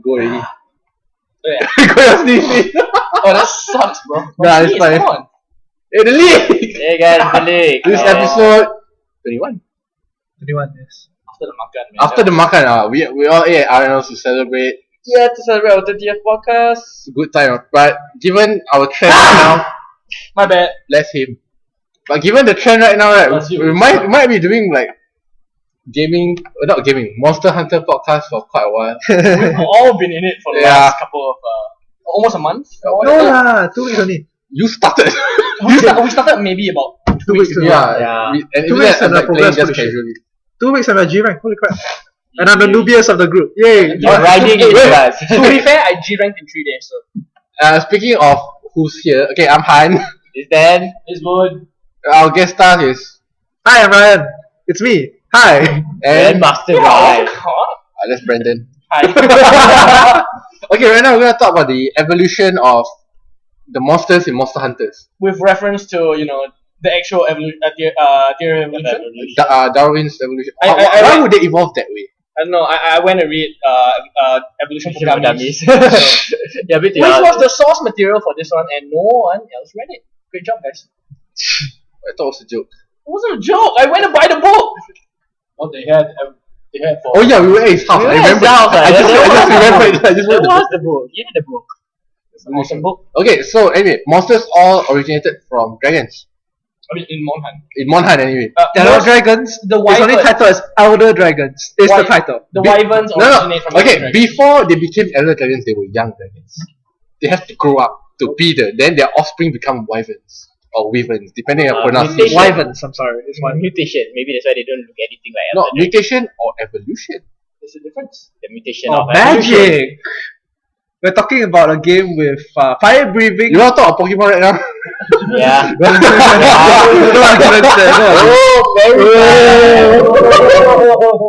Go already. Yeah. Go your sneeze. Oh, that sucks, bro. Nah, it's fine. Come on. Hey, the league! Hey guys, the league. This is episode 21. 21 years. After the makan, man. After the makan, we all ate RNLs to celebrate. Yeah, to celebrate our 30th podcast. It's a good time. But given our trend right now, My bad. bless him. But given the trend right now, right, Bless you. we might be doing like not gaming, Monster Hunter podcast for quite a while. We've all been in it for the Yeah. last couple of almost a month. No lah, 2 weeks only. You started. We started maybe about 2 weeks only. Yeah. And 2 even weeks that, I'm and like the playing progress just for the shit. casually. 2 weeks I'm at G rank. Holy crap! And I'm the noobiest of the group. Yay! You're riding it, Wait. guys. To be fair, I G ranked in 3 days, so Speaking of who's here, okay, I'm Han. Is then it's good. Our guest star is Hi, I'm Ryan. It's me. Hi. and Master Oh, Guy. God. that's Brendan. Hi. Okay, right now we're gonna talk about the evolution of the monsters in Monster Hunters. With reference to the actual theory of evolution. Darwin's evolution. I Why read- would they evolve that way? I don't know. I went to read evolution for Dummies. dummies. Yeah, a bit Which was the source material for this one, and no one else read it. Great job, guys. I thought it was a joke. It wasn't a joke. I went to buy the book. Oh, they had for. Oh yeah, we were at his house. We were I at his remember. house, I just remembered. I just That remembered. was the book. Yeah, the book. It's an awesome book. Okay, so anyway, monsters all originated from dragons. I mean, in Monhan. In Monhan anyway. There are Most- dragons. the It's only wyvern. title as Elder Dragons. It's the Wy- title. The Be- wyverns No, originate from okay, dragons. before they became elder dragons, they were young dragons. They have to grow up to be then their offspring become wyverns or wyverns, depending on pronunciation. mutation. Wyverns. I'm sorry. It's wyverns. Mutation. Maybe that's why they don't look anything like No, elder dragons. mutation or evolution. There's a difference. The mutation Oh, of evolution. magic. We're talking about a game with fire breathing. You want to talk about Pokemon right now? Yeah. No arguments there, no.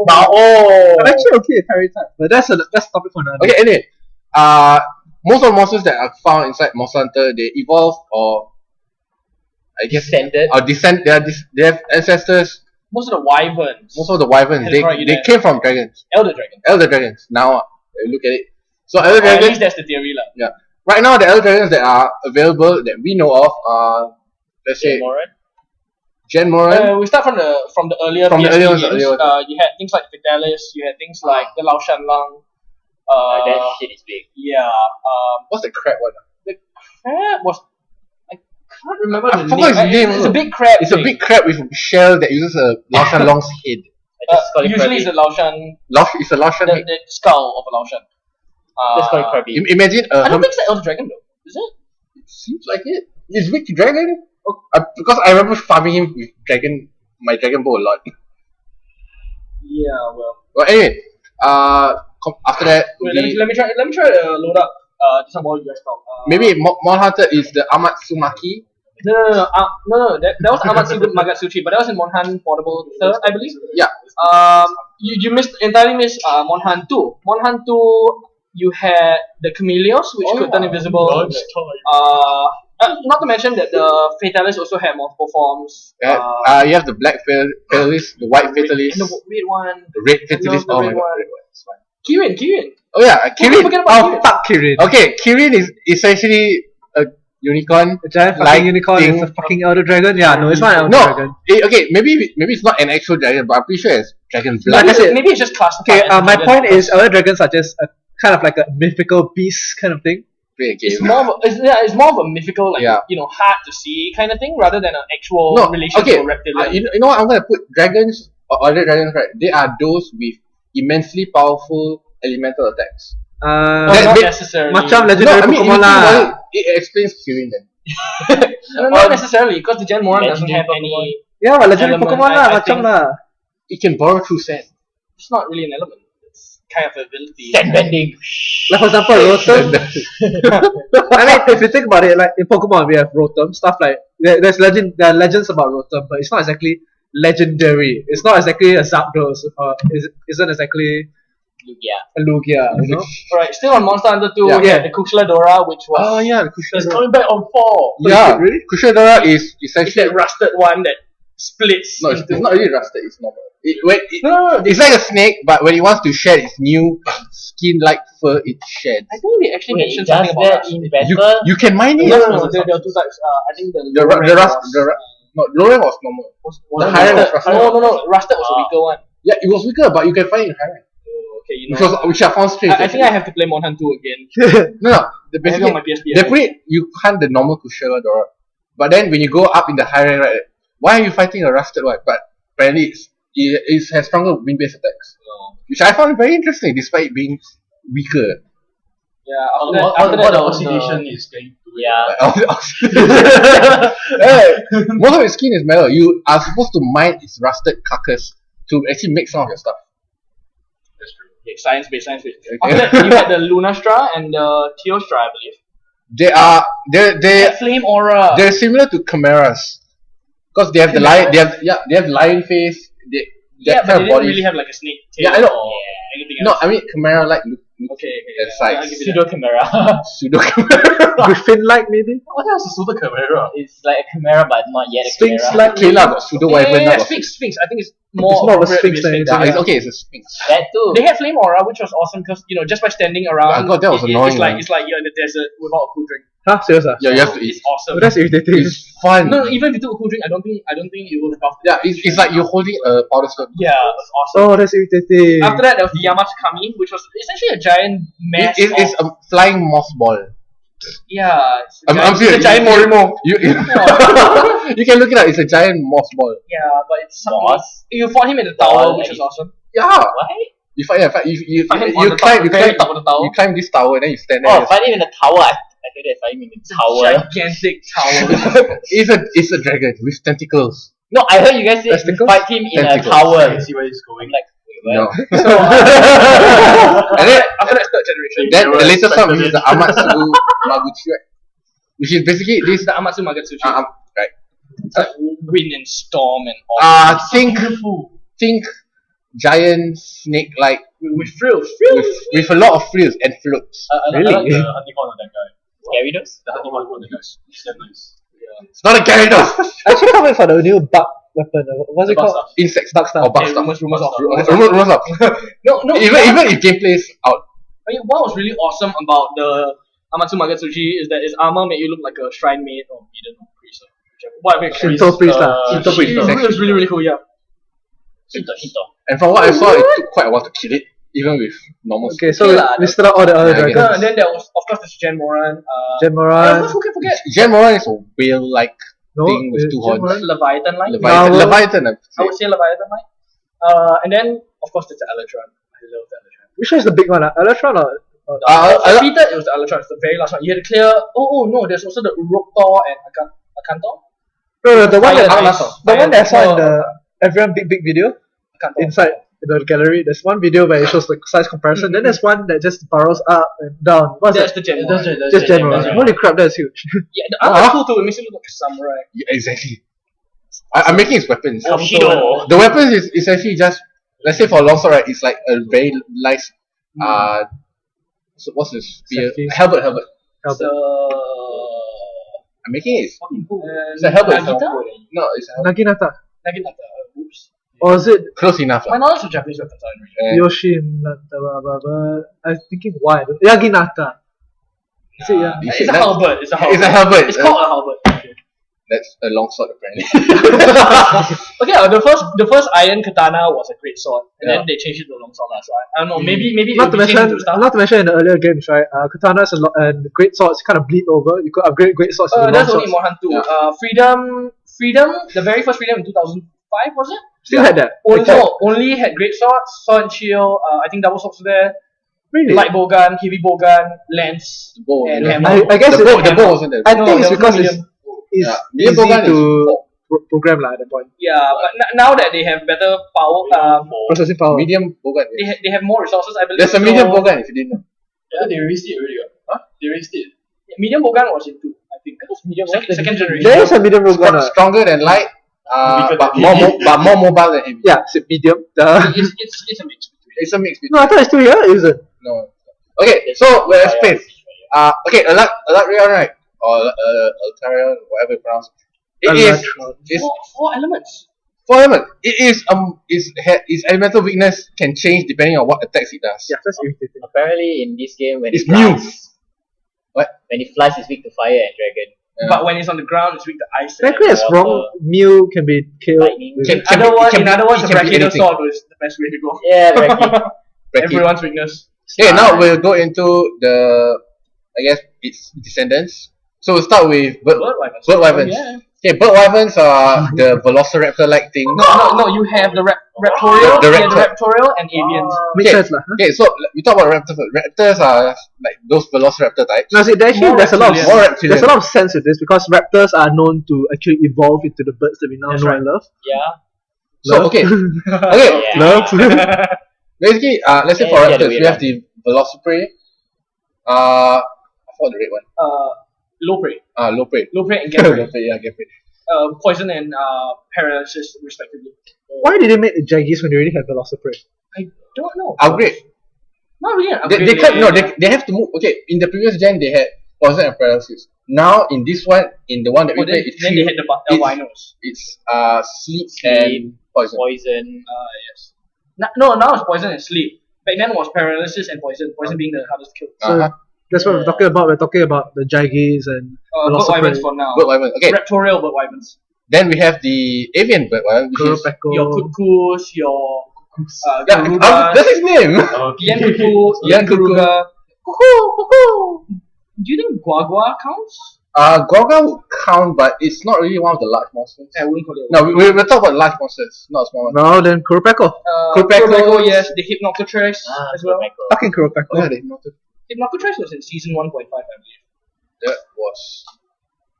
I'm actually okay with fairy type, but that's a topic for another. Okay, anyway, most of the monsters that are found inside Monster Hunter, they evolve or I guess Descended. or descend. They have ancestors. Most of the wyverns. Most of the wyverns, That's they right, they yeah. came from dragons, Elder dragons. elder dragons. Now look at it. So elder Or at dragons. least that's the theory, lah. Yeah. Right now, the elder dragons that are available that we know of are, let's say, Moran. Gen Moran. We start from the earlier From the PSP earlier ones, games. earlier ones. You had things like Vitalis. You had things like the Lao Shan Lang. That shit is big. Yeah. What's the crab one? Crab was. I can't remember I the forgot his name It's also. a big crab. It's a thing. big crab with a shell that uses a Laoshan Long's head. I just call it Usually Krabby. it's the Lao Shan, It's a Laoshan head. the skull of a Lao Shan. Just call it Krabby. Imagine I don't think it's the Elder Dragon though. Is it? It seems like it. It's weak to dragon. Because I remember farming him with my dragon bow a lot. Yeah. Well. Well, anyway, after that, Wait, let me try to load up this one while you guys talk. maybe Mon Hunter is the Amatsumaki. No. That was Amatsu Magatsuchi, but that was in Monhan Portable 3rd, I believe. Yeah. You entirely missed Monhan 2. Monhan 2, you had the Chameleos, which could turn invisible. Not to mention that the Fatalis also had multiple forms. You have the Black Fatalist, the White Fatalist, And the red one. the Red Fatalist. the Oh my red god, one. red one. It's fine. Kirin. Oh yeah, Kirin. Forget about Oh, Kirin. fuck Kirin. Okay, Kirin is essentially a unicorn. A giant fucking Like unicorn thing. is a fucking elder dragon. Yeah, no, it's not an elder No, dragon. okay, maybe it's not an actual dragon, but I'm pretty sure it's dragon blood. Like I said- Maybe it's just classified. Okay, as a my dragon point because is elder dragons are just a kind of like a mythical beast kind of thing. Play a game. it's more of a mythical, like Yeah. hard to see kind of thing, rather than an actual No, relation okay. to a reptilian. You know what? I'm gonna put dragons or other dragons, right? They are those with immensely powerful elemental attacks. Not that- necessarily. Macam No, legendary I mean, if you Pokemon think lah. about it, it explains Kirin then. No, not necessarily, because the Gen Moran doesn't have Legendary any. Yeah, but legendary Element, Pokemon lah, I macam think- lah. It can borrow through sand. It's not really an element. It's kind of ability. Sand bending. Like for example, Rotom. I mean, if you think about it, like in Pokemon, we have Rotom stuff like there are legends about Rotom, but it's not exactly legendary. It's not exactly a Zapdos, or isn't exactly Yeah. a Lugia. You know? Alright, still on Monster Hunter 2, Yeah. we had the Kuchladora, which was. Oh yeah, the It's Kushadora. coming back on 4. Yeah, Really? Kushadora is It's essentially that rusted one that splits. no, it's not really rusted. It's normal. It's like a snake, but when it wants to shed its new skin-like fur, it sheds. I think they actually Wait, mentioned does something about that that. in You, better? you can mine it. There are two types. I think the The low rank was, no, low rank was normal. was the high rank was rusted. rusted. No. Rusted was a weaker one. Yeah, it was weaker, but you can find it in high rank. Okay, you know. Which I found strange. I think I have to play Monhan 2 again. No. Basically Basically, on my PSP. they put it, you hunt the normal Kushera Dora. But then when you go up in the high rank, right, why are you fighting a rusted one? But apparently it has stronger wind-based attacks. Which I found very interesting despite being weaker. Yeah, All the oxidation is going to Hey, most of its skin is metal. You are supposed to mine its rusted carcass to actually make some of your stuff. That's true. Okay, science-based. Okay. After that, you had the Lunastra and the Teostra, I believe. They That flame aura. they're similar to chimeras. Because they have the lion they have lion face, Yeah, that but kind they of didn't body. really have like a snake tail Yeah, I know. or anything No, else. I mean chimera like look Okay, and I'll size. give you that. Pseudo chimera. Pseudo chimera. Griffin-like maybe? What else is Super Chimera? It's like a chimera, but not yet a chimera. Sphinx-like? Kayla got pseudo wyvern. Yeah, Sphinx. I think it's more It's more of a appropriate to be Sphinx than Sphinx. Yeah, anything. it's okay, it's a sphinx. That too. They had flame aura, which was awesome because just by standing around, God, that was annoying, man. it's like you're in the desert without a cool drink. Huh? Serious? Yeah, you have to It's eat. awesome. Oh, that's irritating. It's fun. No, even if you took a cool drink, I don't think it will buff. Yeah, it's like you're holding a powder stone. Yeah, it was awesome. Oh, that's irritating. After that, there was the Yamatsukami, which was essentially a giant mass. It's a flying moss ball. Yeah, it's a I'm giant, serious. it's a giant Morimo. You can look it up. It's a giant moss ball. Yeah, but it's something. Boss. You fought him in the tower, Ball, which was awesome. Yeah. What? You fight. You Fight him on the climb. top, You very climb. top of the tower. You climb this tower and then you stand there. Oh, fighting in the tower. I think they're fighting in the tower. Gigantic tower. It's a dragon with tentacles. No, I heard you guys say Testicles? fight him in a Tentacles. tower. I see where it's going. I'm like, wait, No. what? And then After that, third generation. then the latest one, which is the Amatsu Maguchi, right? Which is basically this. The Amatsu Magatsuchi. Right. It's like wind and storm and all. Think giant snake like With frills. with a lot of frills and floats. I like the honeycomb on that guy. Scary those? The honeycomb on the guy. It's damn nice. It's not a Gyarados. I actually can't wait for the new bug weapon. What's it The bug called? stuff. Insect Bug stuff. or bug Hey, stuff. rumors off. Rumors up. No. Even if gameplay is out. I mean, what was really awesome about the Amatsu Magatsuchi is that his armor made you look like a shrine maid or maiden or priest or whichever. Whatever. Shinto priest lah. Shinto priest, It was really, really cool, yeah. Hinto. And from what I saw, it took quite a while to kill it, even with normal. Okay, so Okay lah, we listed out all the other Yeah, I dragons. And then there was, of course, this Gen Moran. Gemoran. Who can forget? Gen Moran is a whale-like No, thing with two horns. Gemoran. Leviathan line. Leviathan. Now- Leviathan. I would say Leviathan line. And then, of course, there's the Electron. I love the Electron. Which one is the big one? Electron or? Defeated, it was the Electron. It's the very last one. You had to clear. Oh no, there's also the Uruktor and Akantor. No, the one Fire that Ice. the one that I saw in Fire- the everyone big video Akantor. inside the gallery. There's one video where it shows like size comparison. Then there's one that just burrows up and down. What's That's that? the Gen Moran. Just general. That's Holy crap, that's huge. Yeah, the armor's cool too. It makes you look like a samurai. Yeah, exactly. I'm making his weapons. Bushido. The weapons is essentially just, let's say for a longsword, right? It's like a very nice. So what's this spear? Exactly. Helmet. So, I'm making it. fucking It's a helmet. Nagita? No, it's a helmet. Naginata. Naginata. Oops. Or is it Close enough. My knowledge of Japanese weapons are really. Yoshinata? I'm thinking why. Yaginata. Is it, yeah? It's a halberd. It's a halberd. It's a helmet. It's called a halberd. That's a longsword apparently. Okay, the first iron katana was a great sword, and then they changed it to a long sword. So I don't know. Maybe Not to it'll be changed mention, into stuff. not to mention in the earlier games, right? Katanas and great swords kind of bleed over. You could upgrade great swords to long That's only swords. Mohan 2. Yeah. Freedom, the very first Freedom in 2005 was it? Still had that. Only had great swords, sword and shield. I think double swords were there. Really? Light bowgun, heavy bowgun, lance, Bow, and yeah. hammer. I guess the bow, it- the bow wasn't there. I No, think it's there was no because it's medium. it's Medium easy bowgun is to program lah at that point. Yeah, but now that they have better power, Processing power. Medium bowgun. they have more resources. I believe. There's a medium so- bowgun if you didn't know. Yeah, they released it already. Huh? They released it. Medium bowgun was in 2, I think. Second generation. There is a medium rogue one. Stronger than light, Weaker but than more heavy. but more mobile than heavy. Yeah, it's a medium. It's a mix between. It's a mix between. No, I thought it's still here. Is it? No. Okay, so we'll explain. Okay, Alatrion, right? Or Altarion, whatever you pronounce. It is. It's Four elements. Forever. Its elemental weakness can change depending on what attacks it does. Yeah, that's irritating. Apparently, in this game, when It's it flies, new. What? When it flies, it's weak to fire and dragon. But when it's on the ground, it's weak to ice. and Technically, it's water. wrong. Mew can be killed. Lightning. with- Can- In other words, it in other words, it the can be Brachiosaur anything. sword was the best way to go. Yeah, exactly. Bracket. Everyone's weakness. Okay, now we'll go into I guess, its descendants. So we'll start with bird Wyverns. wyverns. Yeah. Okay, bird wyverns are the velociraptor-like thing. No, you have the Raptorial, The you have the raptor. Raptorial and Avians. Makes Okay. sense, lah. Huh? Okay, so we talk about raptors. Raptors are like those velociraptor types. No, see, actually, More there's a lot of reptilian. More reptilian. there's a lot of sense with this because raptors are known to actually evolve into the birds that we now That's know right. and love. Yeah. So okay, okay. Yeah. Love. Basically, let's say Yeah, for the other raptors, way we have the velociprey. I forgot the red one. Lopre. Lopre. Lopre and Gepre. Lopre, yeah, Gepre. Poison and paralysis, respectively. Why did they make the Jaggies when they already have Velociraptor? I don't know. Upgrade. Not really an They upgrade. can't. No, they have to move. Okay, in the previous gen they had poison and paralysis. Now in this one, in the one that we then, played, it's then three. they had the it's- albinos. It's sleep and poison. Poison. Yes. No, now it's poison and sleep. Back then was paralysis and poison. Poison being the hardest to kill. Uh-huh. That's what we're talking about. We're talking about the Jaggies and Bird wyverns Velociraptor. for now. Bird wyvern. Okay, Raptorial bird wyverns. then we have the avian bird wyvern, which is Your Kuropeko. cuckoos, your yeah, garugas, that's his name. Ian cuckoo, Ian Ian garuga. Cuckoo. Do you think guagua counts? Gorga would count, but it's not really one of the large monsters. I wouldn't call it. No, we're talking about large monsters, not small ones. No, then Kuropeko. Kuropeko. Yes, the Hypnocotrace as well. Fucking Kuropeko. Oh, yeah, they noted. Hypnocotrace was in season 1.5, I believe. That was.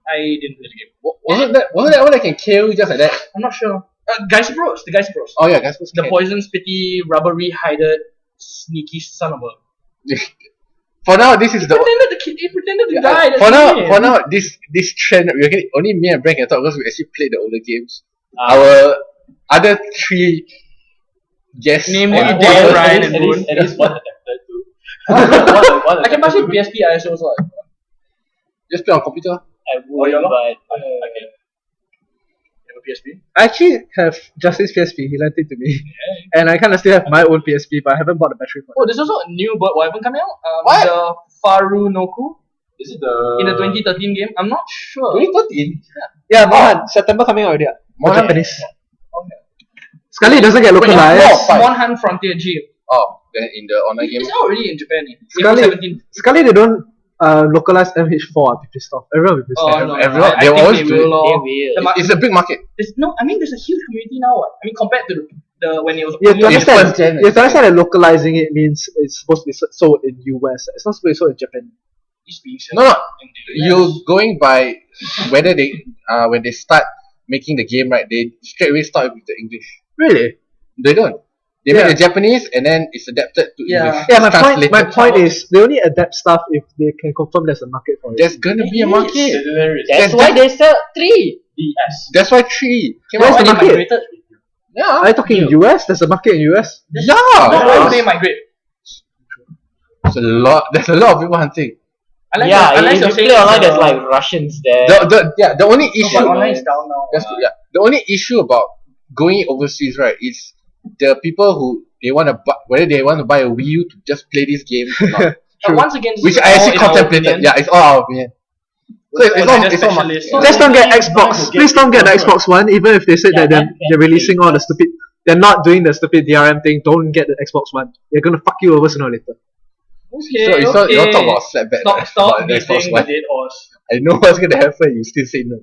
I didn't play the game. Wasn't that one that can kill just like that? I'm not sure. Geisopros, the Geisopros. Oh yeah, guys. The poison spitty, rubbery hided, sneaky son of a. For now, this is the. He pretended to Yeah, die. That's for it. now, this trend we can only me and Bren can talk because we actually played the older games. Ah. Our other three guests, Namely on- Dave, on- Ryan, at and least, Boone. at least one adapter too. I can pass you PSP ISOs like. just play on computer. I would, yeah, no? but Okay. You have a PSP? I actually have Justice PSP. He lent it to me. And I kind of still have my own PSP, but I haven't bought a battery for it. Oh, there's also a new bird wyvern coming out. What? The Farunoku Is it the in the 2013 game. I'm not sure. 2013. Yeah, Mohan. September coming out already. Mohan. Japanese. Sekali it doesn't get When you localized. Fine. Monhan Frontier G. Oh, then in the online game. It's already in Japan. Sekali, April 17. sekali they don't localize MH4. I'll be pissed off. Everyone will be pissed Oh, off. no, everyone- I they think always they do will. it. lor. they will. The mar- It's a big market. there's a huge community now. What? I mean, compared to the when it was You have to only It's understand. first gen, You have to understand that localizing it means it's supposed to be sold in US. It's not supposed to be sold in Japan. speech. No, you're going by whether they when they start making the game, right? They straight away start with the English. Really? They don't. They Yeah. make the Japanese and then it's adapted to Yeah. English. Yeah, It's translated. my point is they only adapt stuff if they can confirm there's a market for it. There's gonna be a market. That's why they sell 3. DS. That's why 3 came Where's out. the market? Migrated. Yeah. Are you talking US? There's a market in US? Why Yeah. would they migrate? There's a lot of people hunting. Unless Yeah, unless if you're you saying play online, it's, there's like Russians there. The only no, issue but online is down now. that's good, yeah. The only issue about going overseas, right, is the people who they want to buy, whether they want to buy a Wii U to just play this game or not. But once again, this Which is I all actually in our contemplated. opinion. Yeah, it's all our opinion. So it's We're all just it's all specialists. market. Just don't get Xbox. Please don't get the Xbox One, even if they said Yeah, that they're, that- they're releasing all the stupid. They're not doing the stupid DRM thing. Don't get the Xbox One. They're gonna fuck you over sooner or later. Okay, So you don't talk about slapback. Stop about the Xbox beating One. the dead horse. I know what's gonna happen. You still say no.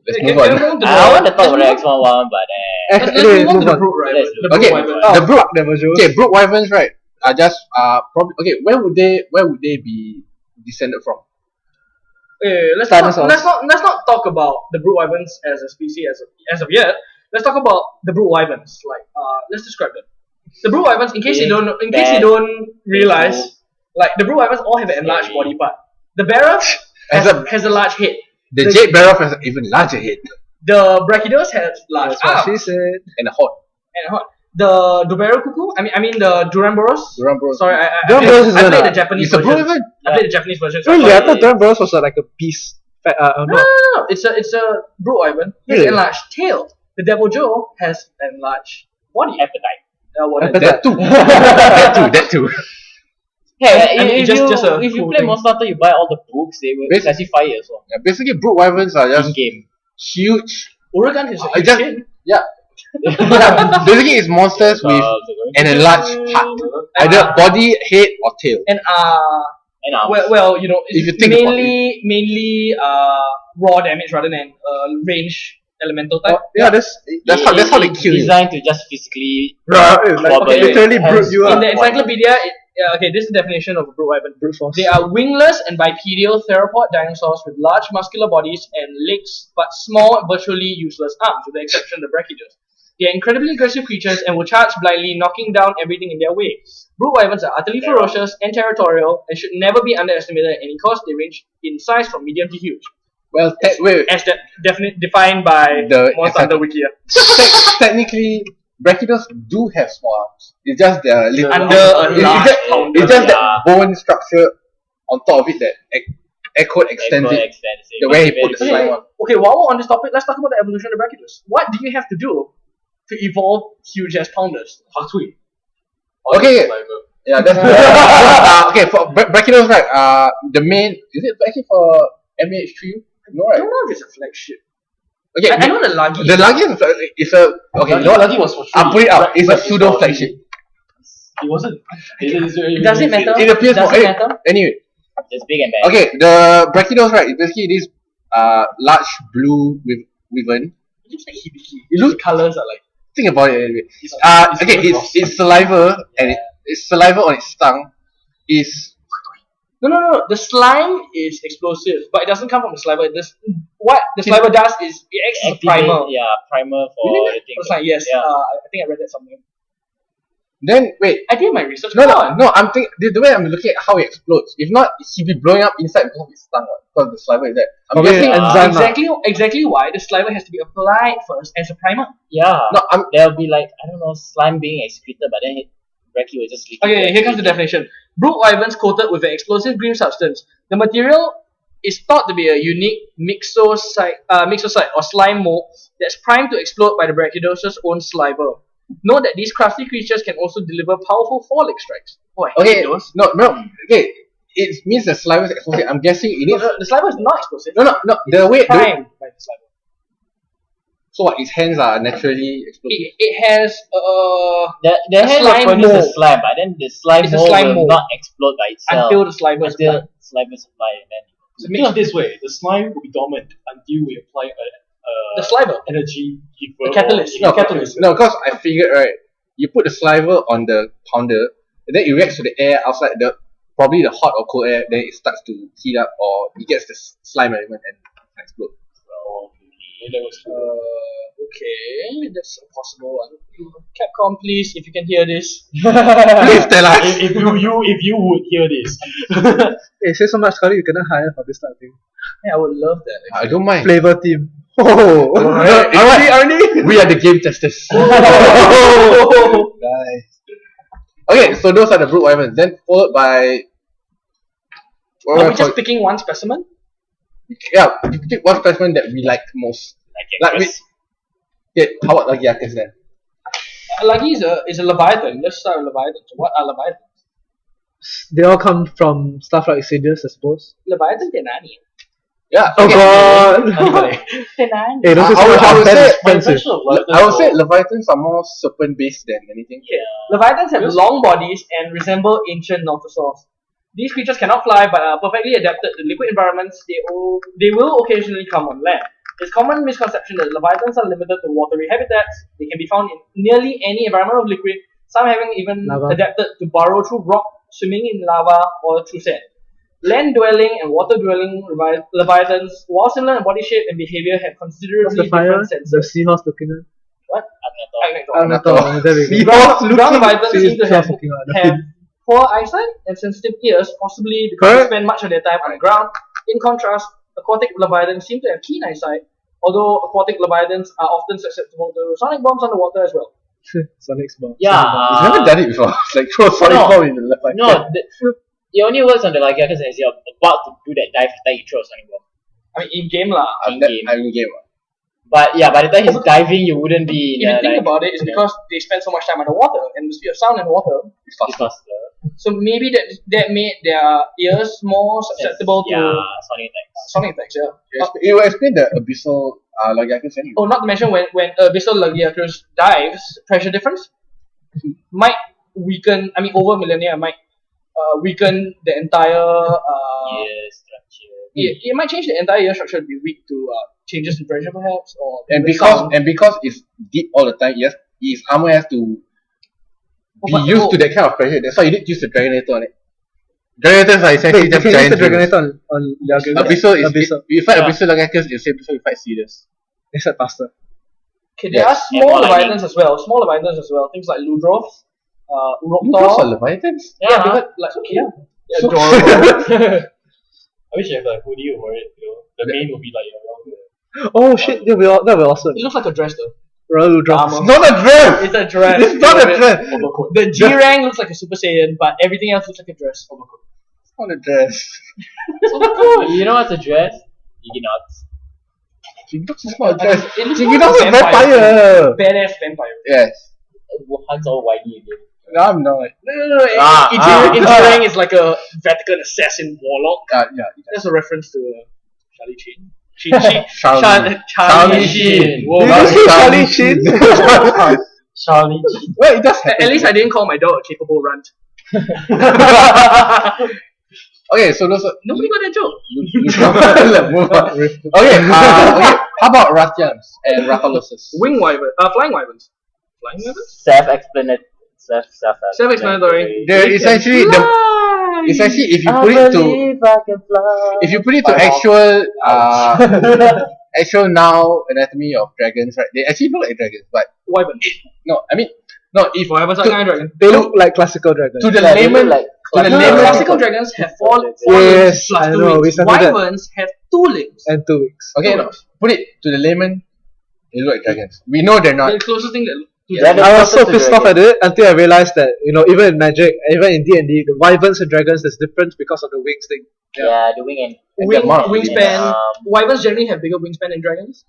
Let's Okay, move on. can we move to I want to the- talk about the let's Xbox One, but Let's Anyway, move on to move the on. Brook Rival. Let's- The Brook Okay, Rival. The Brook never shows. Okay, Brook wyverns, right, are just probably okay. Where would they be descended from? Let's Dinosaurs. not talk about the Brook Wyverns as a species as of yet. Let's talk about the Brook Wyverns. Like, let's describe them. The Brook Wyverns, in case you don't realize, like the Brook Wyverns all have an enlarged body part. The bearer has a large head. The Jade Barrow has an even larger head The Brachydios has large That's what arms she said. and a horn. and a horn. The Dubero Cuckoo, I mean the Duramboros. Duramboros. Sorry, Duramboros is I played a- the Japanese It's a Brook version. wyvern. I played the Japanese version. So Really, I sorry. thought Duran was like a beast. No. No. It's a Brook Wyvern. It's Really? enlarged tail. The Devil Joe has an enlarged body. Appetite. That too. that too. Hey, I mean, if if you play Monster Hunter, you buy all the books. They will Basi- classify it as well. Yeah, basically, brood wyverns are just In game. huge. Uragan is a I just- shit. Yeah. Basically, it's monsters with an enlarged part, either body, head, or tail. And And well, you know, If you it's think about mainly raw damage rather than range elemental type. Yeah, that's how they kill you. Designed to just physically Like, bother you. literally Hence, brute you In up. the encyclopedia, this is the definition of a brute wyvern. Brute force. They are wingless and bipedal theropod dinosaurs with large muscular bodies and legs, but small, virtually useless arms, with the exception of the brachiosaurs. They are incredibly aggressive creatures and will charge blindly, knocking down everything in their way. Brute wyverns are utterly ferocious and territorial and should never be underestimated at any cost. They range in size from medium to huge, Well, wait. as defined by The Monster Hunter Wiki. Technically, brachiosaurs do have small arms. It's just their little Under a large it's just that bone structure on top of it that echo extends it. The way he put the slime on. Okay, while we're on this topic, let's talk about the evolution of the brachiosaurs. What do you have to do to evolve huge ass pounders? Hatui. Okay. Yeah, that's okay. For brachiosaurs, right? The main is it actually for MH3? No, I right? don't know if it's a flagship. Okay, I know the Lagi. the Lagi is a okay. You know what? Lagi was for I'll put it out. It's a Black is pseudo for flagship. It wasn't. Does it matter? It appears Does more. it matter? Anyway, It's big and bad. okay. The brachiosaurs, right? Is basically this large blue wyvern. It looks like Hibiki. It looks. The colors are like. Think about it anyway. it's Okay, very it's saliva and it's saliva on its tongue is No. The slime is explosive, but it doesn't come from the saliva. What the saliva does is it acts as a primer. Yeah, primer for Really? the thing. It's like yes. Yeah. I think I read that somewhere. then wait. I did my research. No, Come no, on. no. I'm thinking the way I'm looking at how it explodes. If not, he'd be blowing up inside because of his tongue, right? Because the saliva is there. I'm Okay, guessing. enzyme. Exactly why the saliva has to be applied first as a primer. Yeah. No, I'm There'll be like, I don't know, slime being excreted, but then Brachio will just leak. Okay, here comes the definition. Brute wyverns coated with an explosive green substance. The material is thought to be a unique mixocyte or slime mold that's primed to explode by the brachiosaur's own saliva. Note that these crafty creatures can also deliver powerful four-leg strikes. Oh, I hate okay. those. No. Okay, it means the saliva is explosive. I'm guessing it No, is. the saliva is not explosive. No. The way. Primed by the saliva. So what? Its hands are naturally explosive. It has The a hand slime will produce mold. the slime, but then the slime It's a mold slime will mold. not explode by itself until the saliva is until applied. slime is applied. And then So think of it this way: the slime will be dormant until we apply The saliva. energy giver. A catalyst. or- No, catalyst. No, because I figured right. You put the saliva on the pounder, and then it reacts to the air outside probably the hot or cold air. Then it starts to heat up, or it gets the slime element and explode. Oh, okay. That was Okay, that's a possible one. Capcom, please, if you can hear this. Please tell us. if you would hear this. Hey, say so much, Kari, you cannot hire for this type of thing. Yeah, I would love that. I don't mind. Flavor team. Oh, Arnie. We are the game testers. Nice. Okay, so those are the brute wyverns. Then followed by. Are we just picking one specimen? Yeah, pick one specimen that we like most. Like we. Yeah, how about Lagiacus then? Lagi is a Leviathan. Let's start with Leviathan. So what are Leviathans? They all come from stuff like sages, I suppose. Leviathan Tenani. Yeah. Oh okay. god! Tenani. Hey, don't say I so would- much. I would That's say- expensive. I would say Leviathans are more serpent based than anything. Leviathans have long bodies and resemble ancient nothosaurs. These creatures cannot fly but are perfectly adapted to liquid environments. They will occasionally come on land. There's common misconception that Leviathans are limited to watery habitats. They can be found in nearly any environment of liquid, some having even Lava. adapted to burrow through rock, swimming in lava, or through sand. Land-dwelling and water-dwelling Leviathans, while similar in body shape and behavior, have What's considerably the fire? different senses. The seahorse looking one? What? Agnator. Agnator. There we go. Brown Leviathans seem to have, Seahorse looking one. have poor eyesight and sensitive ears, possibly because Correct. they spend much of their time on the ground. In contrast, aquatic Leviathans seem to have keen eyesight, although aquatic Leviathans are often susceptible to sonic bombs underwater as well. Sonic's bomb. Yeah. I've never done it before. Like throw a solid No. bomb in the left like that. No, it only works on the Lagiacus as you're about to do that dive, then you throw a sonic bomb. I mean, in game lah. I'm in-game. in game. But yeah, by the time he's diving, you wouldn't be. If you think about it, it's because they spend so much time underwater, and the speed of sound in water is it's faster. faster. So maybe that made their ears more susceptible to sonic attacks. sonic effects. Yeah. It will explain the abyssal Lagiacus anyway. Oh, not to mention when abyssal Lagiacus dives, pressure difference might weaken. I mean, over millennia might weaken the entire. Structure. It might change the entire ear structure to be weak to changes in pressure, perhaps, or And the because sound. and because it's deep all the time, yes, his armor has to be but- used to that kind of pressure. That's why you need to use the Dragonator on it. Dragonators are essentially Wait, you just can use giant the dragons. Dragonator on Lagiacus. Abyssal is Abyssal. you fight Yeah. Abyssal Lagiacus, you say before you fight Cedars. Except faster. Okay, there Yes. are small And more Leviathans as well. Small Leviathans as well. Things like Ludroths, Those are Uroptor. Leviathans? Yeah, because like yeah, So- adorable. I wish I have like hoodie over it. The mane will be like around the. Oh shit, that'd be awesome. It looks like a dress though. Royal drops. Armor. It's not a dress! It's a dress. It's not a with dress! The G rank looks like a Super Saiyan, but everything else looks like a dress. It's not a dress. You know what's a dress? Iginox. It's not a dress. It looks Jigino's like a vampire! Badass vampire. Yes. Han's all whiny again. No, I'm not. No. G rank is like a Vatican assassin warlock. Yeah. That's a reference to Charlie Sheen. Charlie Charlie Sheen. Whoa. Did you say Charlie Sheen? Charlie. Well, it does happen. At least I didn't call my dog a capable runt. Okay, so those are. Nobody got that joke. Move on. Okay, how about Ratyans and Rathaluses? Flying wyverns. Flying wyverns? Self-explanatory. Self-explanatory. They're essentially if you put it to actual now anatomy of dragons, right? They actually look like dragons, but Wyvern. if Wyverns are kind of dragons. They look like classical dragons. to the layman, No, classical dragons have four limbs plus I two know, we wings. settled that. Wyverns have 2 limbs. And 2 weeks. okay, no, put it to the layman, they look like dragons. We know they're not. The closest thing that I was so pissed off at it until I realized that, even in Magic, even in D&D, the wyverns and dragons, there's difference because of the wings thing. Yeah, the wing and wingspan. Wyverns generally have bigger wingspan than dragons,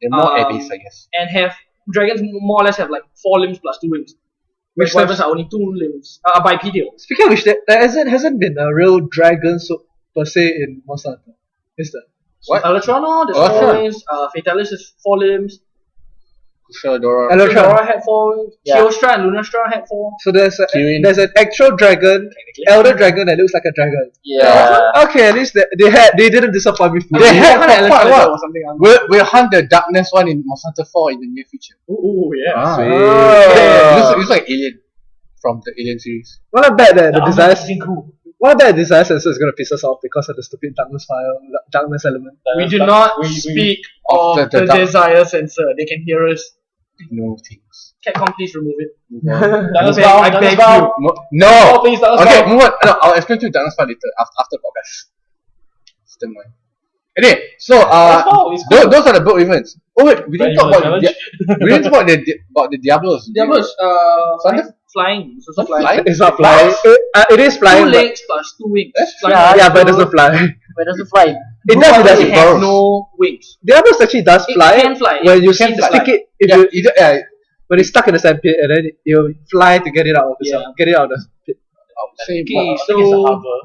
They're more Um, abyss, I guess. and have dragons more or less have like 4 limbs plus 2 wings. Which Whereas wyverns are only 2 limbs. Bipedal. Speaking of which, there hasn't been a real dragon per se in Monster Hunter. Is there? What? Elytrano, there's Elytron. 4 limbs. Fatalis is 4 limbs. Kushadora. Elytron. Fedora had 4. Yeah. Kyostra and Lunastra had 4. So there's Kirin. an actual dragon, elder dragon that looks like a dragon. yeah. Okay, at least they didn't disappoint me. They had Elytron quite a lot. or something. We'll hunt the darkness one in Monster Hunter 4 in the near future. Ooh, yeah. Sweet. Oh. It looks like Alien from the Alien series. What I bet that the desire, cool. what I bet the desire sensor is gonna piss us off because of the stupid darkness element. We do not speak of the the dark- desire sensor. They can hear us. No things. Capcom, please remove it. Darkness I Bound, beg Darkness Bound. No! Oh, please, Darkness Okay, Bound. move on. No, I'll explain to you Darkness Part later after podcast. Still mine. Anyway, so those are the book events. Oh wait, we didn't talk about we didn't talk about the Diablos. Diablos, Thunder? flying. It's also flying. Flying? It's not flying. It is 2 flying. But, legs plus 2 wings. That's Flying. yeah, but it doesn't fly. Where does it fly? It does. It It has burrows. no wings. Diablos actually does It fly. can fly. When you It can stick fly. it, if you Yeah, when it's stuck in the sandpit, and then you fly to get it out of the get it out of the pit. I'll say Okay, I think it's a so hover.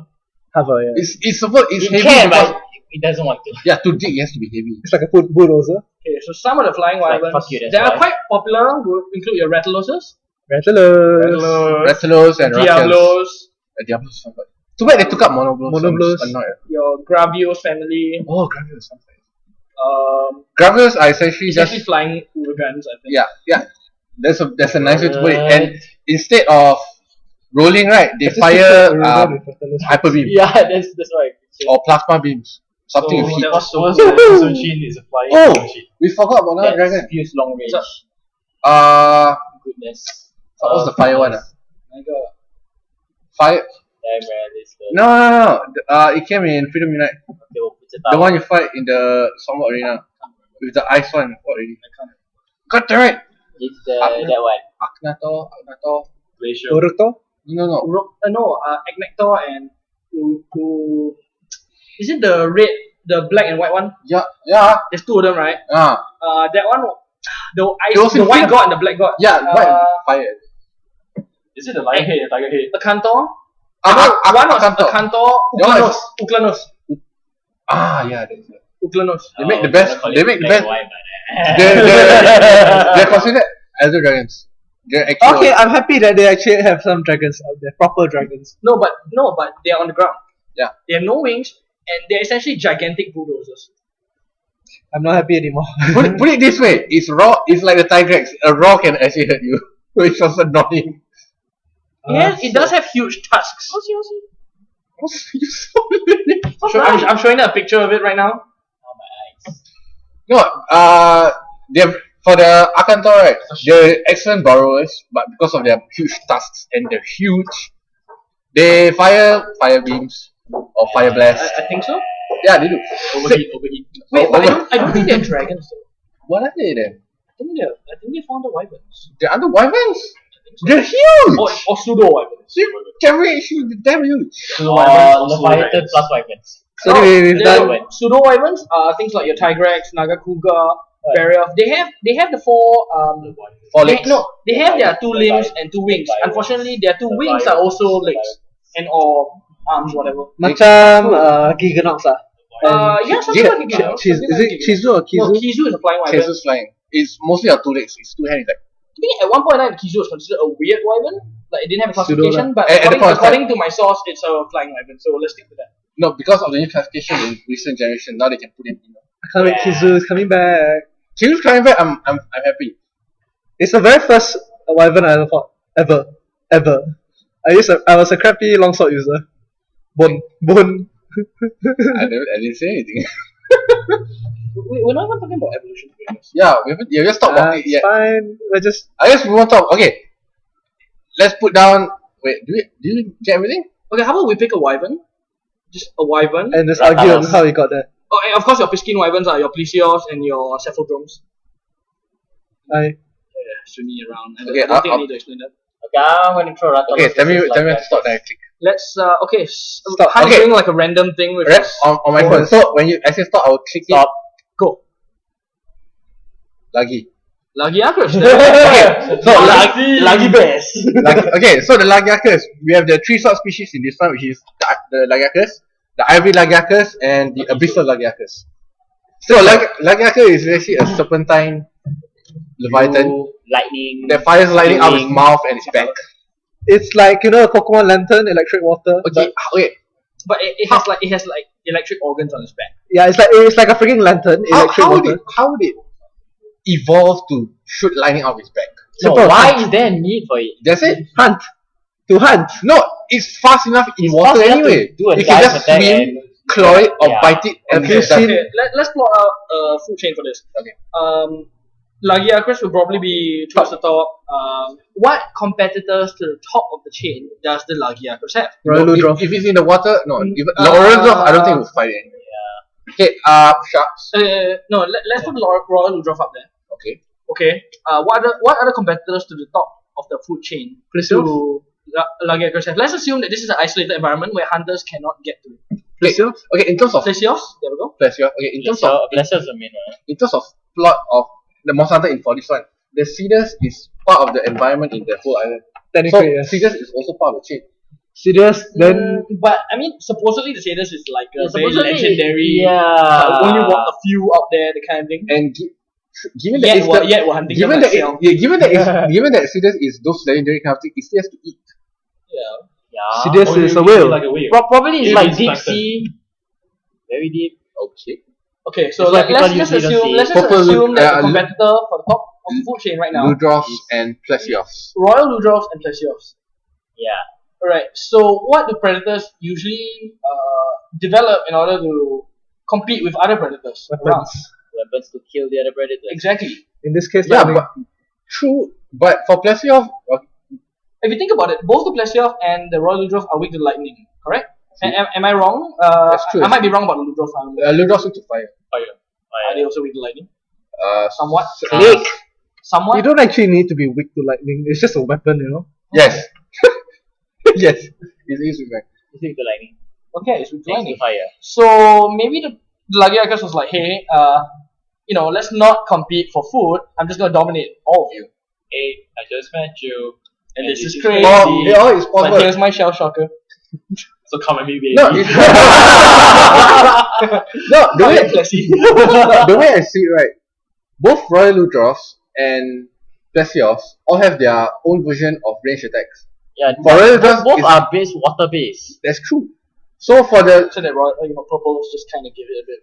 Hover, yeah. it's It heavy can, because but it doesn't want to. yeah, to dig it has to be heavy. It's like a bulldozer. okay, so some of the flying like, wyverns fuck you, that's that are why. quite popular would include your Rattloses, Rattler. Rathalos and Ratyans. Diablos, Diablos is fun, but too bad they took up Monoblos. Monoblos. Annoyed. your Gravios family, Oh, Gravios is something. essentially Gravios are essentially just flying Urugans, I think. yeah. There's a nice way to put it. And instead of rolling, right, they fire hyper beam Yeah, that's why. or plasma beams. Something with heat. That was so Sojin is a flying Oh! Sojin. We forgot about another dragon. Fuse long range. Goodness. What was the fire one? like a Fire? Damn, man, this No. It came in Freedom Unite. they will put it The down. one you fight in the Songword Arena with the ice one. What already? Got the right. It's that one. Aknator. Glacier. Boruto? No. Agnector and is it the black and white one? Yeah. There's 2 of them, right? That one, the It was the in white film. god and the black god. Yeah, white fire. Is it the lion head and tiger head? A cantor. Ah, One was Akantor. a cantor. That one Uklanos. Ah, yeah, that's it. Uklanos. They make the best. They make the best. White, They're considered elder dragons. They're actual. Okay, I'm happy that they actually have some dragons out there, proper dragons. No, but they are on the ground. Yeah. They have no wings, and they're essentially gigantic bulldozers. I'm not happy anymore. Put it this way: it's raw. It's like the Tigrex. A raw can actually hurt you, which was annoying. Yes, it does have huge tusks. I'm showing you a picture of it right now. No, they're for the Akantor, right? They're excellent burrowers, but because of their huge tusks and they're huge, they fire beams or fire blasts. I think so. Yeah, they do. Overheat. Wait, but I don't think they're dragons though. What are they then? I think they found the wyverns. They're under wyverns. So. They're huge. Or pseudo wyverns. They're really huge. They're huge. Leviathan plus wyverns. So anyway, we've done. Pseudo wyverns are things like your Tigrex, Nagakuga, Barioth. They have the four Four legs. they have their two limbs and two wings. Unfortunately, their two wings are also legs and or arms, whatever. Macam Giganox lah. Yeah, something like a Giganox. Is it Kizu or No, Kizu? Kizu is a flying wyvern. Cases flying. It's mostly on two legs. It's two hands. Like I think at one point in time, Kizu was considered a weird wyvern. Like it didn't have a Pseudo classification, but At the point of according to my source, it's a flying wyvern. So let's stick with that. no, because of the new classification in recent generation, now they can put it in. I can't wait. Kizu is coming back. Kizu's coming back. I'm happy. It's the very first wyvern I ever fought. Ever. I was a crappy longsword user. Bone. I didn't say anything. We're not even talking about evolution. Yeah, we just talked about it. It's Yeah, fine. We're just. I guess we won't talk. Okay, let's put down. Wait, do you get everything? Okay, how about we pick a wyvern? Just a wyvern. And just argue on how he got that. Oh, and of course, your Piskin wyverns are your Plesios and your Cephalodromes. I. Swinging around. I Okay, don't think I need to explain that. Okay, I'm going to throw Rathalos. Okay, tell me to stop there. Click. Let's okay. Stop. I'm Okay. doing like a random thing with Right us. on my phone. So when I say stop, I will click Stop. Go. it. Lagi. Lagiacrus. Okay, so Lagi best. okay, so the Lagiacrus, we have the three subspecies in this one, which is the Lagiacrus, the Ivory Lagiacrus, and the Abyssal Lagiacrus. So Lagiacrus is actually a serpentine leviathan Lightning. that fires lightning out of its mouth and its back. It's like a Pokemon Lantern, electric water. Okay, wait. But it has like electric organs on its back. Yeah, it's like a freaking lantern, electric water. How would it evolve to shoot lightning out of its back? No, Simple. why is there a need for it? That's it? Hunt. To hunt. No, it's fast enough in water fast enough anyway. to do a You can dive just attack swim, and- claw it, or Yeah. bite it, and Have you it's done. seen- Okay, let's plot out a food chain for this. Okay. Lagiacrus will probably be towards the top. What competitors to the top of the chain does the Lagiacrus have? Royal No, Ludroth. if it's in the water, no. Even Uh, Lorenzo, I don't think it will fight it. Okay, sharks. No, let's put Royal Ludroth up there. Okay. Okay. What other competitors to the top of the food chain to Lagiacrus have? Let's assume that this is an isolated environment where hunters cannot get to it. Okay, in terms of Plesios, there we go. pleasure. Okay, in terms of Blessers a minute. in terms of plot of the Monster Hunter in 41, the Cedars is part of the environment in the whole island. So Technically, yes. Cedars is also part of the chain. Serious, then But I mean, supposedly the Sadus is like a very Supposedly, legendary. yeah. Only want a few out there, the kind of thing. And given that We're hunting them given that myself. given that Cedars is those legendary kind of thing, it still has to eat. Yeah. Yeah. Serious Oh, is you a mean whale. like a whale. Probably it's It like is deep plankton. sea. Very deep. Okay. Okay, so It's why let's people just usually don't assume see let's it. just Purple assume that the Lu- competitor for the top of the food chain right now, Ludroth and Plesios. Royal Ludroth and Plesios. Yeah. Alright, so what do predators usually develop in order to compete with other predators around? weapons. Weapons to kill the other predators. Exactly. In this case, Yeah, lightning. but true. But for Plesios, If you think about it, both the Plesios and the Royal Ludroth are weak to lightning, correct? Am I wrong? That's true. I might be wrong about the Ludroth. Ludroth took to fire. Are they also weak to lightning? Somewhat. Click. Somewhat. You don't actually need to be weak to lightning. It's just a weapon, you know. Yes. Yes. It is with It's weak to lightning. Okay, it's weak to Next to lightning. fire. So maybe the Lagiacrus was like, hey, let's not compete for food. I'm just gonna dominate all of you. Hey, I just met you. And this is crazy. It's But possible. here's my shell shocker. So come at me, baby. No, it's no, the way the way I see it, right? Both Royal Ludroths and Plesioths all have their own version of ranged attacks. Yeah, For Royal both Ludroths, are water based. that's true. So for the So that purples just kind of give it a bit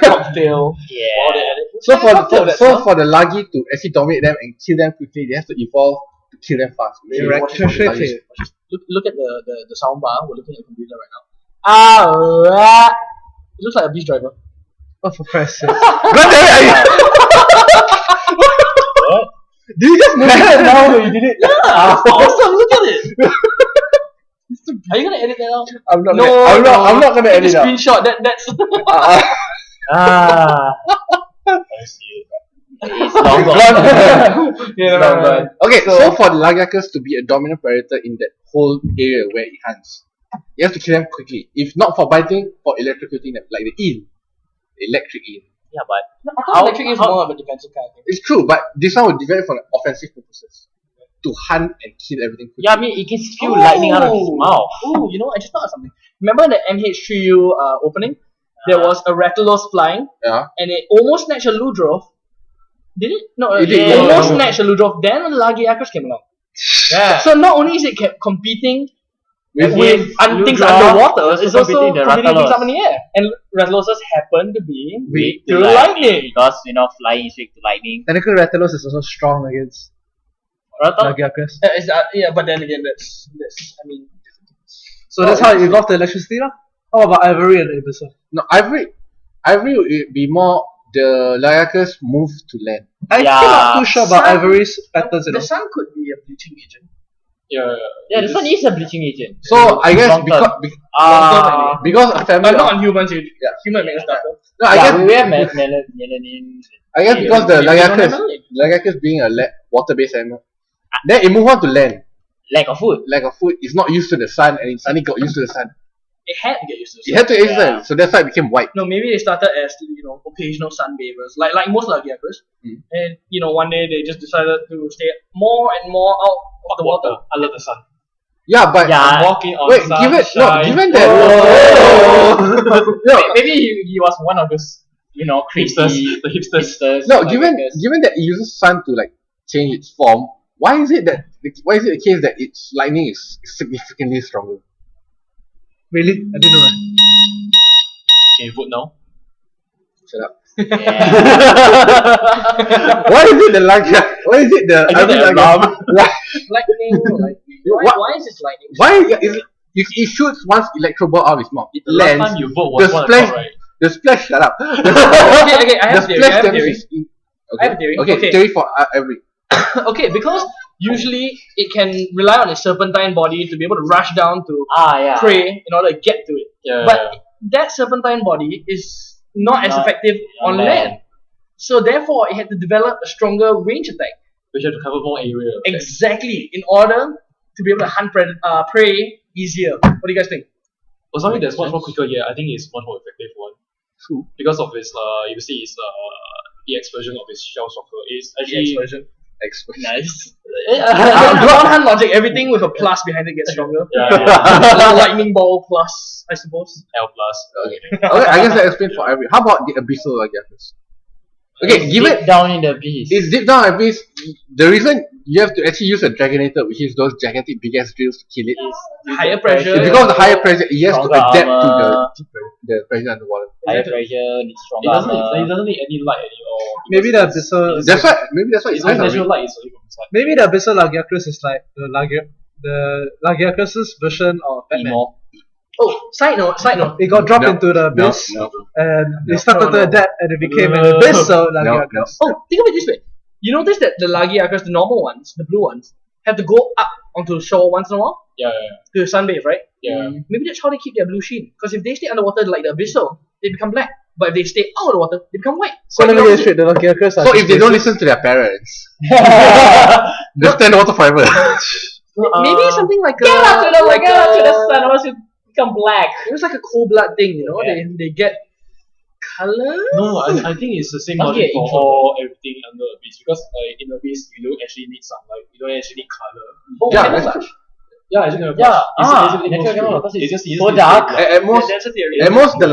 cocktail. Yeah. so for the Lagi to actually dominate them and kill them quickly, they have to evolve to kill them fast. Electricity. Look at the soundbar. We're looking at the computer right now. It looks like a beast driver. Oh, for Christ's sake. God damn it! What? Did you just move it now? You did it? Yeah, awesome. Look at it. Are you gonna edit that out? I'm not gonna Take edit a out. screenshot. That's. I see it. It's long gone. Long gone. Okay, so for the Lagiacus to be a dominant predator in that whole area where it hunts, you have to kill them quickly. If not for biting, for electrocuting them, like the eel. Electric eel. Yeah, but I thought electric is more of a defensive kind of thing. It's true, but this one was developed for offensive purposes. To hunt and kill everything quickly. yeah, I mean, it can spew lightning out of his mouth. Oh, I just thought of something. Remember in the MH3U opening? There was a Rathalos flying, Yeah. and it almost snatched a Ludroth. Did it? No, It it did. almost Yeah. snatched a Ludroth. Then the Lagiacus came along. Yeah. So not only is it kept competing With with things Ludroth, underwater, it's it's also competing with the competing with things Rathalos. up in the air. And Rathaloses happen to be Weak to lightning. because flying is weak to lightning. Technically, Rathalos is also strong against Lagiacus. But then again, that's I mean. So that's how it evolved to electricity, lah. How about Ivory and Abyssal? No, Ivory would be more the Lagiacus move to land. I'm Yeah. still not too sure about Sun- Ivory's patterns, The sun could be a bleaching agent. Yeah. Yeah, this one is a bleaching agent. So I guess Long term. because a family But not on humans, Yeah. human makes better. no, I Yeah, guess we have melanin. I guess because the Maybe we don't have Lagiacus melanin. being a water-based animal, then it moved on to land. Lack of food. Lack of food is not used to the sun, and it suddenly got used to the sun. It had to get used to It had to use the Yeah. sun, so that's why it became white. No, maybe they started as occasional sunbathers, like most Lagiacus, and one day they just decided to stay more and more out of the water. I love the sun. Yeah, but Yeah. Walking on wait, sunshine. given that Maybe he was one of those, creepy Hipsters, the hipsters. no, like given Lagiacus. given that it uses sun to like change its form, why is it the case that its lightning is significantly stronger? Really? I didn't know that. Can you vote now? Shut up. Yeah. Why is it the Lagia? Why is it the I get the alarm. Lightning. Why is this lightning? Why is it shoots once electro ball out of his mouth? It The last lands. time you vote was The 1 splash. o'clock, right? The splash. Shut up. Okay, I The have a theory. splash damage is I have a theory. Okay, Okay. theory for every. Okay, because usually it can rely on its serpentine body to be able to rush down to Yeah. prey in order to get to it. Yeah. But that serpentine body is not as Not effective on land. So therefore, it had to develop a stronger range attack. we have to cover more area. Exactly, in order to be able to hunt prey easier. What do you guys think? For something that's much more quicker, yeah, I think it's much more effective one. True. Because of its, you see, its EX version of its shell shocker is actually Expression. Nice. Don't hunt logic. Everything with a plus behind it gets stronger. Lightning ball plus, I suppose. L plus. Okay, I guess that explains for every. How about the abyssal Lagiacus? Okay, give it. Deep down in the beast. It's deep down abyss. The reason you have to actually use a Dragonator, which is those gigantic big ass drills to kill it, Higher pressure. it's because of the higher pressure. It has to Stronger adapt armor. to the pressure underwater. Higher pressure, needs It stronger doesn't, armor. it doesn't need any light anymore. Maybe the Abyssal. That's why. Maybe that's why Its it's own nice. natural light is only from inside. Maybe the Abyssal Lagiacus is like the Lagiacus's version of Batman. Emo. Oh, side note. It got dropped No. into the abyss, No. and No. it started to adapt, and it became an Abyssal Lagiacus. Oh, think of it this way. You notice that the Lagiacus, the normal ones, the blue ones, have to go up onto the shore once in a while Yeah, to sunbathe, right? yeah. Maybe that's how they keep their blue sheen. Because if they stay underwater like the abyssal, they become black. But if they stay out of the water, they become white. So let me get it straight, the Lagiacus are So just if they don't basic. listen to their parents, they'll stand water forever. Maybe something like a Get up to the, like get up to a- the sun, or else you become black. It was like a cold blood thing, Yeah. They get color? No, I think it's the same Must be logic an for all everything under Abyss because like in Abyss you don't actually need sunlight, you don't actually need color. Oh, Yeah, camouflage. that's Yeah, it's gonna Yeah, it's basically natural no camouflage, because it's it's just so need dark. light. At most, That's a theory. at most the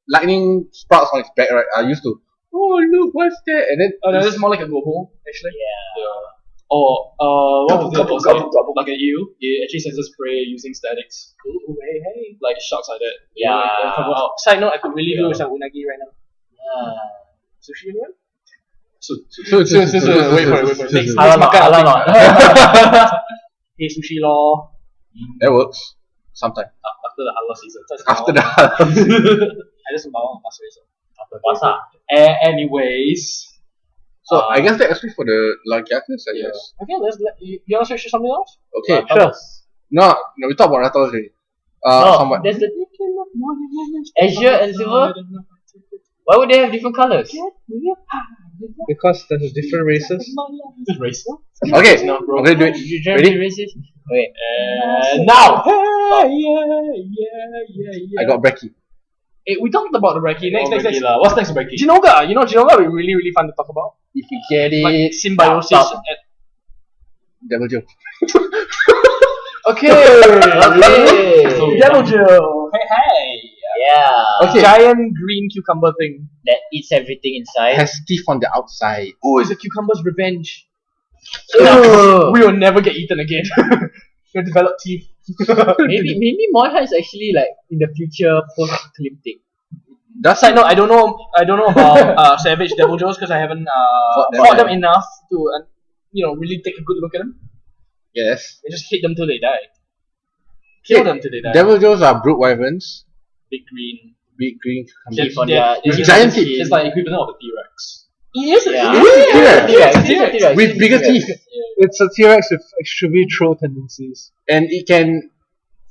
lightning sprouts on its back, right? I used to. Oh look, what's that? And then Oh no, this is more like a gobo, actually. Yeah. Or what was it? Gobble, Also, gobble, gobble. like an eel, it actually senses prey using statics, Ooh, hey. like sharks like that. Yeah. Like, cover out. Side note, I could really do Yeah. with some unagi right now. Yeah. Sushi anyone? So, Wait for it. Next Halal not, makan, halal I'll not. take- Hey, sushi law. that works sometime After the halal season. after the. I just bawang pasir ris. Pasar. Anyways. So I guess that's actually for the Lagiakas, I Yeah. guess. Okay, you want to switch to something else? Okay, Sure. no, we talked about Rattles already. No, Somewhat. there's the Azure and Silver. Why would they have different colors? Because there's different races. Race. Okay, I'm gonna do it. Ready? Races. Okay. Now! I got Becky. Hey, we talked about the Breki. Next. What's next, Becky? Jinoga. You know Jinoga would be really, really fun to talk about. If you get Like it, symbiosis. stop. Devil Joe. Okay. Okay. Devil Joe. Hey. Yeah. Okay. Giant green cucumber thing. That eats everything inside. Has teeth on the outside. Oh, it's a cucumber's revenge. Ugh. We will never get eaten again. We'll develop teeth. maybe Moiha is actually like in the future post-apocalyptic. That's Side note, I don't know about Savage Devil Joes because I haven't fought them enough to really take a good look at them. Yes. I just hit them till they die. Kill them till they die. Devil Joes are brute wyverns. Big green. Big green. Teeth on Yeah, their- with giant teeth. It's like equivalent of the T-Rex. Yes, Yeah. it is. T-Rex. T-Rex. With bigger teeth. It's a T-Rex with extremely troll tendencies. And it can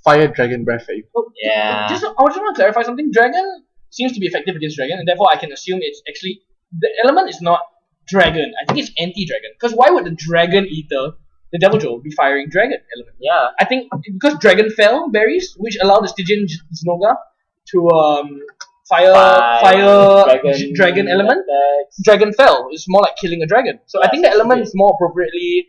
fire dragon breath at you. Yeah. I just want to clarify something. Dragon seems to be effective against dragon, and therefore I can assume it's actually the element is not dragon. I think it's anti-dragon. Because why would the dragon eater, the Devil Joe, be firing dragon element? Yeah. I think because dragon fell berries, which allow the Stygian Znoga to fire dragon element. attacks. Dragon fell is more like killing a dragon. So I think the element is more appropriately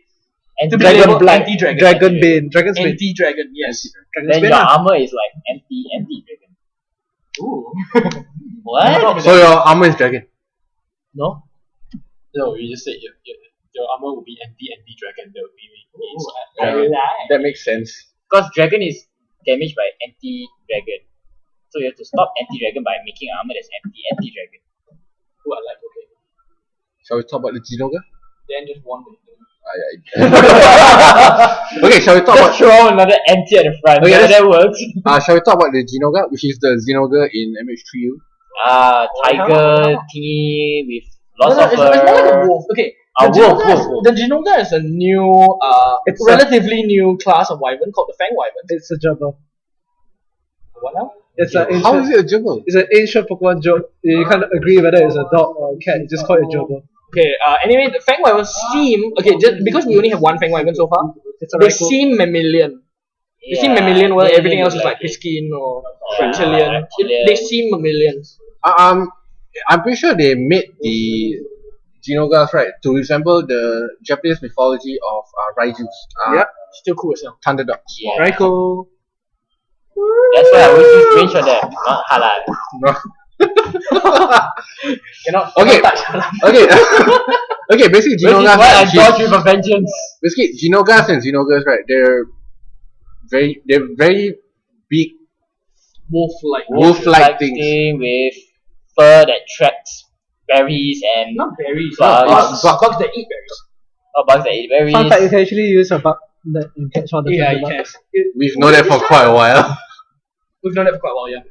And to be Dragon labeled Blight. anti-dragon. Dragon Bane. Dragon's Bane. Anti-dragon, yes. Dragon's then Bane. your ah. armor is like anti-dragon. Ooh. What? So your armor is dragon. No. No, you just said your armor will be anti-dragon. That would be I That makes sense. Because dragon is damaged by anti-dragon. So you have to stop anti-dragon by making armor that's anti-dragon. Ooh, I like, okay. Shall we talk about the Jinoga? Then just one minute. Okay, shall we talk Just about throw another anti at the front. Okay, Yeah, let's- that works. shall we talk about the Jinoga, which is the Xenoga in MH3U? Tiger thingy with No, lots of it's more like a wolf. Okay. A The wolf, Jinoga is- wolf. The Jinoga is a new, It's relatively new class of wyvern called the Fang Wyvern. It's a jabber. What now? It's an How is ancient. it a jibble? It's an ancient Pokemon joke. You can't agree whether it's a dog or a cat. You just call it a jabber. Okay, anyway, the Fang Wyverns seem, okay, just because we only have one Fang Wyvern so far, It's a they Raikou. seem mammalian. They seem mammalian, while everything else is like Piskin or reptilian. They seem mammalian. I'm pretty sure they made the Jinogas, right, to resemble the Japanese mythology of Raijus. Yep. Still cool as hell. Thunder dogs. Yeah. Raikou. That's why I always use range on them, not halal. Cannot Okay. touch. Okay. Okay, basically Which is Jinogas. why I she's- dodge with a vengeance. Basically, Jinogas and Xenogas, right? They're very big Wolf-like. wolf-like things. thing with fur that traps berries and Not berries. Bugs. Bugs that eat berries. bugs that eat berries. Fun fact, you can actually use a bug that you catch on the Yeah, Thunder you bugs. can. We've known that for quite a while. We've known that for quite a while, yeah.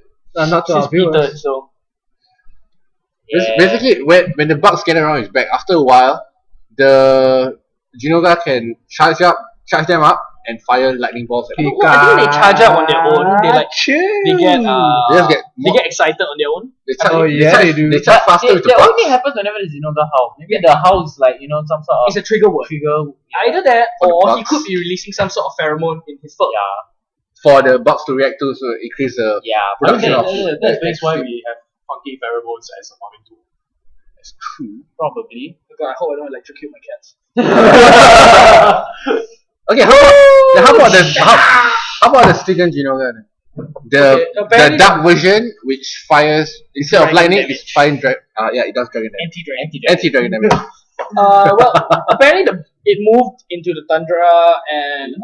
Not to Since our viewers. Peter, so. Yeah. Basically, when the bugs get around his back, after a while, the Jinoga can charge them up, and fire lightning balls at them. Well, I think they charge up on their own. They get They just get they get excited on their own. They charge, Oh, yeah, charge, they do. They charge But faster with the that bugs. only happens whenever the Xenoga howls. Maybe the howl is like, some sort of It's a trigger word. trigger. Either that, For the or he bugs. could be releasing some sort of pheromone in his fur. Yeah, For the bugs to react to, so increase the yeah. production but of. then- That explains why we have funky pheromones as a farming tool. That's true. Probably. God, I hope I don't electrocute my cats. Okay, how about the Stigan Genoga then? The apparently dark version which fires instead of lightning it's firing yeah, it does dragon damage. Anti-dragon damage. Well, apparently it moved into the tundra and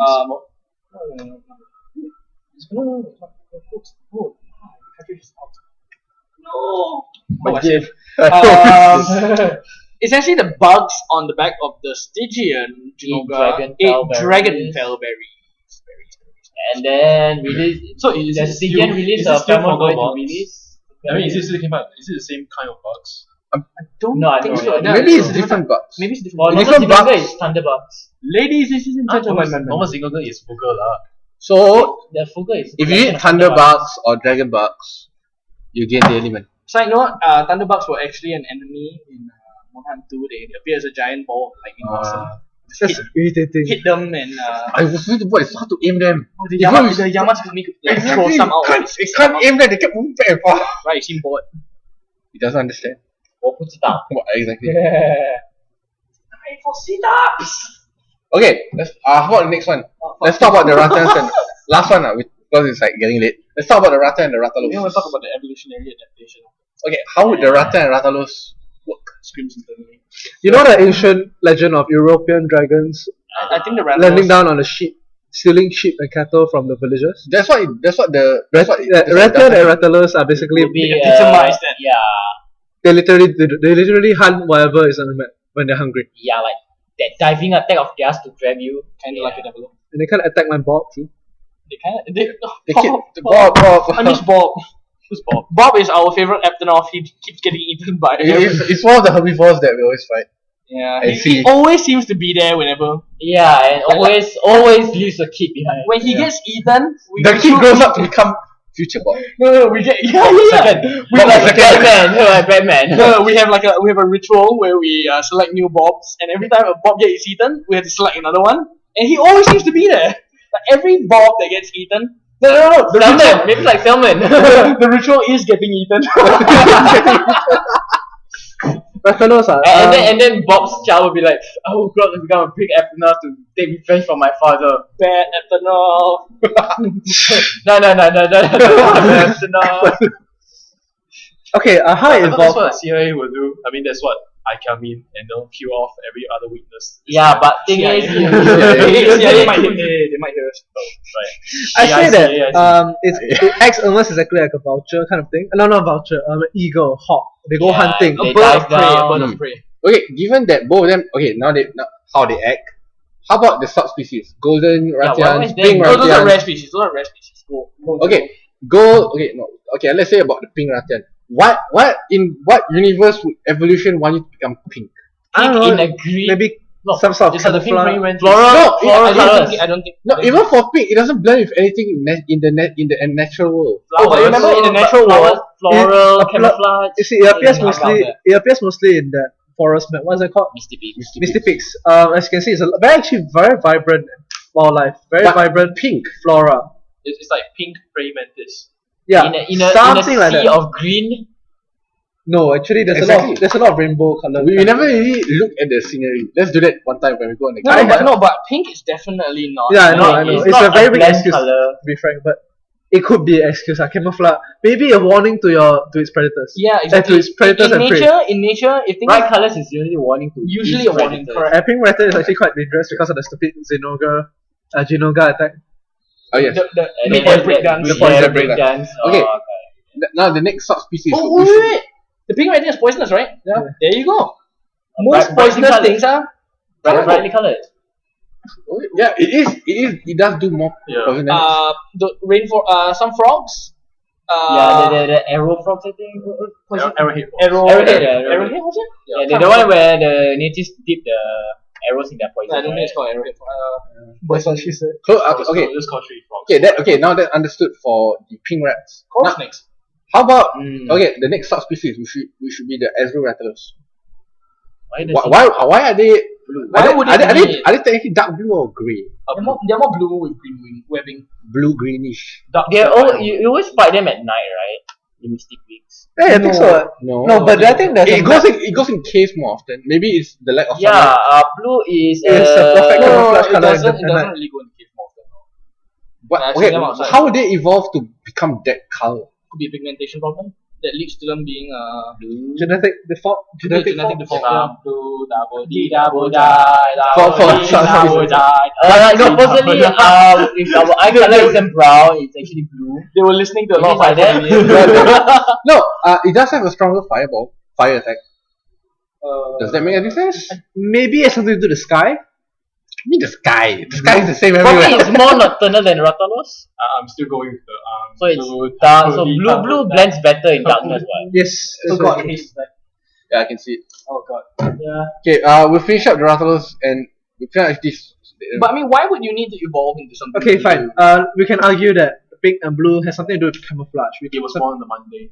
essentially the bugs on the back of the Stygian Genoga ate dragon fellberry. And then release. So is the it still, Stygian release is it of still Pheromone going to bugs? release. I mean, is it the same kind of bugs? I don't No, I think don't so. know. Maybe it's different bugs. Maybe it's different. Or normal Different Zygoga bugs. is Thunderbugs. Ladies and gentlemen, Normal Zygoga is Fuga lah. So The Fuga is. if you eat thunderbugs or dragon bugs, you gain the element. side note, thunderbugs were actually an enemy in Monhan 2. They appear as a giant ball of lightning blossom. That's irritating. Hit them and I was thinking about it's hard to aim them. the If you- the Yamatsu could like throw some out. It can't aim them, they kept moving back and forth. Right, it seemed bored. He doesn't understand. 我不知道。 What exactly? Time for sit-ups! Okay, how about the next one? Let's talk about the Ratans and last one because it's like getting late. Let's talk about the Rata and the Ratalos. We want to talk about the evolutionary adaptation. Okay, how would the Rata and Ratalos work? Screams internally. You know the ancient legend of European dragons I think the landing Rathalos. down on the sheep, stealing sheep and cattle from the villagers? That's what the Ratan and Ratalos are basically Would be, epitomize that. Yeah. they literally hunt whatever is on the map when they're hungry. Yeah, like that diving attack of theirs to grab you. Kind of like a devil. And they can't attack my Bob too. They kind of. They keep Bob. I miss Bob. Who's Bob? Bob is our favorite Aptonoff. He keeps getting eaten by. It's one of the herbivores that we always fight. Yeah, I see. he always seems to be there whenever. Yeah, and always leaves a kid behind. When he gets eaten, The kid grows up to become future Bob. No, we get Second. We Bob like like Batman. we have we have a ritual where we select new Bobs, and every time a Bob gets eaten, we have to select another one, and he always seems to be there. Like every Bob that gets eaten, no, the Salmon. ritual, Maybe like salmon. the ritual is getting eaten. Ratalos are. And then Bob's child will be like, I will grow up to become a big Aptonoff to take revenge from my father. Bad Aptonoff. No. Aptonoff. Okay, how it I thought that's evolved. what the CIA will do. I mean, that's what I come in and they'll kill off every other weakness. Yeah, but thing CIA. is, They might hear us. I say that CIC. it acts almost exactly like a vulture kind of thing. No, not vulture. An eagle, hawk. They go Yeah, hunting. they A bird dive of prey. down. A bird of prey. Okay, given that both of them, now how they act. How about the subspecies? Golden what Ratians, is that? pink Oh, those are rare Ratians. species. Those are rare species. Go. Let's say about the pink Ratian. What universe would evolution want you to become pink? I don't know. in a green. Maybe No, some sort of it's like the pink camouflage. rain went No, floral I colors. don't think. No, even for pink, it doesn't blend with anything in the natural world. Oh, but remember in the natural world, floral It- camouflage. You see, it appears Yeah, mostly in that forest map. What's it called? Misty Peaks. Misty Peaks. As you can see, it's very vibrant wildlife. Very But vibrant pink. flora. It's like pink praying mantis. Yeah, In a something like sea that. of green. No, actually, there's Exactly. a lot of rainbow color. We never really look at the scenery. Let's do that one time when we go on the but pink is definitely not. Yeah, I know, No, I know. it's It's not a very a big bland excuse, colour. to be frank, but it could be an excuse. Camouflage, maybe a warning to its predators. Yeah, To exactly. its predators in and prey. nature, if things Bright colors is usually warning to usually each a warning, predator. correct. Pink Ratter is actually quite dangerous because of the stupid Genoga attack. Oh yes. The And meat then and breakdance. The poison breakdance. breakdance. Okay. Oh, Now the next subspecies. Oh we should- wait, the pink rating is poisonous, right? Yeah. There you go. Bright- Most brightly poisonous coloured. things are brightly colored. Oh, yeah, it is. It does do more Yeah. poison damage. the some frogs. Yeah, the arrow frogs, I think. Arrowhead. Arrowhead. Yeah, Arrowhead was it? Yeah, they're the one where the natives dip the arrows in their poison. I don't think right? it's called arrowhead. That's what she said. So, So okay, just call three frogs. now that understood for the pink rats. Coral Now, snakes. how about Mm. okay, the next subspecies we should be the Azrorattalos. Why does Why are they blue? Why would it be? Are they technically dark blue or grey? They're more blue with green webbing. Blue greenish. They're all you always fight them at night, right? the mystic wings. Yeah, I think so. No, but I think there's it goes in caves more often. Maybe it's the lack of Yeah, sunlight. blue is It's a perfect No, camouflage it colour. doesn't. It in the doesn't night. really go in the cave more often. But I see okay, them outside. how would they evolve to become that color? Could be a pigmentation problem that leads to them being blue. Genetic default. Genetic default. Blue, double D, double For- no, personally, if our eye color isn't brown, it's actually blue. They were listening to a It lot is of like that. iPhone. No, it does have a stronger fire attack. Does that make any sense? I Maybe it's something to do with the sky. mean the sky. The sky is the same Probably everywhere. it's more nocturnal than Rathalos. I'm still going with the So it's dark. So blue blends better in darkness, right? Yes. Oh that's god, right. he's like, Yeah, I can see it. oh god. Yeah. Okay, we'll finish up the Rathalos and we finish this. But I mean, why would you need to evolve into something? Okay, new? fine. We can argue that pink and blue has something to do with camouflage. It was born on the Monday.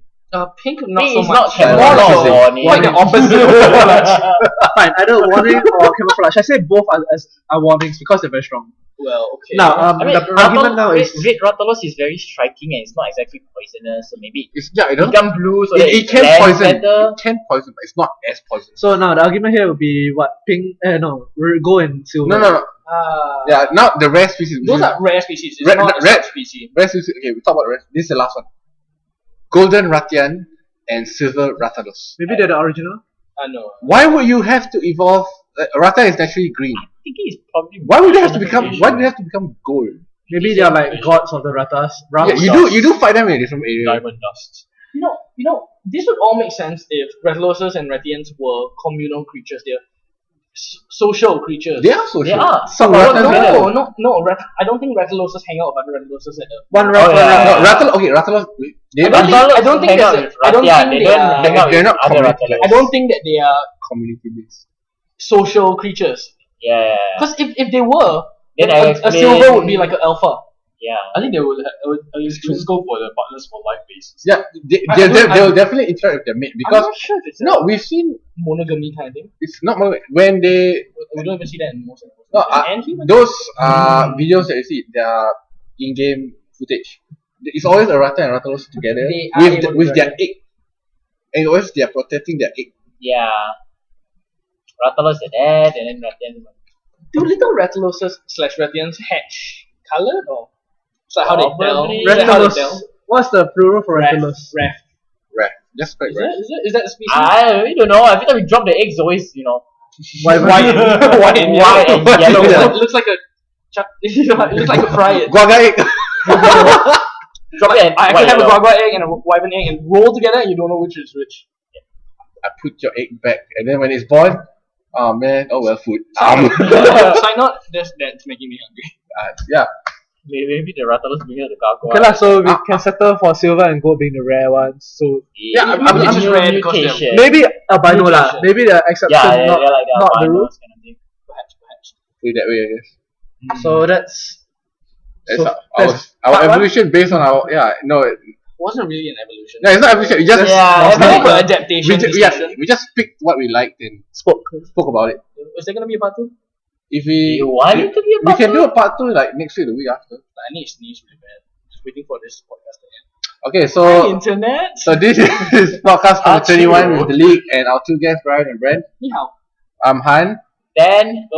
Pink, not Pink so is much. not More camouflage. like warning. Quite the opposite of camouflage. Fine, either warning or camouflage. I say both are warnings because they're very strong. Well, okay. Now, I mean, the argument now is red Rathalos is very striking and it's not exactly poisonous, so maybe It it doesn't. become blue so that It it can blends poison. better. It can poison, but it's not as poisonous. so. Now the argument here would be what pink? Gold and silver. No. Yeah, now the rare species. Those are rare species. It's Red- not a red- subspecies. rare species. Okay, we talk about rare. This is the last one. Golden Ratian and Silver Rathalos. Maybe they're the original. No. Why would you have to evolve? Rata is naturally green. I think it's probably. Why would they have to become? Why do they have to become gold? Maybe they are like gods of the ratas. Yeah, you do fight them in a different area. Diamond dust. You know, this would all make sense if Rathaloses and Ratians were communal creatures. They're social creatures. They are social. They are. Some No, Ratas. no. I don't think Rathaloses hang out with other Rathaloses at the. One Oh, rata. yeah. No, Rathalos. Okay, Rathalos. They I don't think- Rathalos I don't think hang out there's a- with I don't Ratia, think they they don't are- hang out they're with not other community Rathalos. I don't think that they are community based. social creatures. Yeah. Because if they were, Then then I a explain- silver would be like an alpha. Yeah. I think they would just go for the partners for life basis. Yeah, they'll definitely interact with their mate I'm because not sure if it's no, we've seen monogamy kind of thing. it's not when they We don't even see that in most animals. no And humans. those videos that you see, they are in-game footage. It's always a Rata and Rathalos together They are able to with their interact. egg, and always they are protecting their egg. Yeah. Rathalos are dead and then Ratians. Do little Rathaloses / Ratians hatch colored or? It's like how they tell. Probably. Is that how they tell? Rantalos. What's the plural for Ref. rantalos? Ref. Right, just quite Is right. that the species? I really don't know. Every time we drop the eggs, always, Why? White and yellow. white and yellow. It looks like a it looks like a fry it. Guaga egg. Drop it and I white can have a yellow. guagua egg and a wyvern egg and roll together and you don't know which is which. I put your egg back, and then when it's born, oh man, oh well, food. Sign not, that's making me hungry. Yeah, Maybe the Rathalos bring out the gargoyle. Okay lah, so we can settle for silver and gold being the rare ones. So Yeah, I'm just new rare because they're- mutation. maybe albino lah. Mutation. Maybe the exception, Yeah, they're not like the not the rule. albinos kind of thing. Perhaps. put it that way, I guess. So that's That's So, our that's our part one? evolution based on our It wasn't really an evolution. no, it's not evolution. We just Yeah, It's more of but- an adaptation discussion. we just picked what we liked and spoke about it. Is there gonna be a part 2? If we You want it to be a we can part do a part 2 like next week, the week after. I need to sneeze really bad. Just waiting for this podcast to end. Okay, Hi, so internet. this is podcast number 21 with the league and our two guests, Brian and Bren. Ni hao. I'm Han. Then,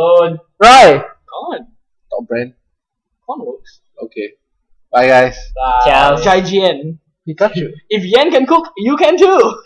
right. God. Top Bren. Con works. Okay. Bye guys. ciao. Jai Jian. Pikachu. If Yan can cook, you can too.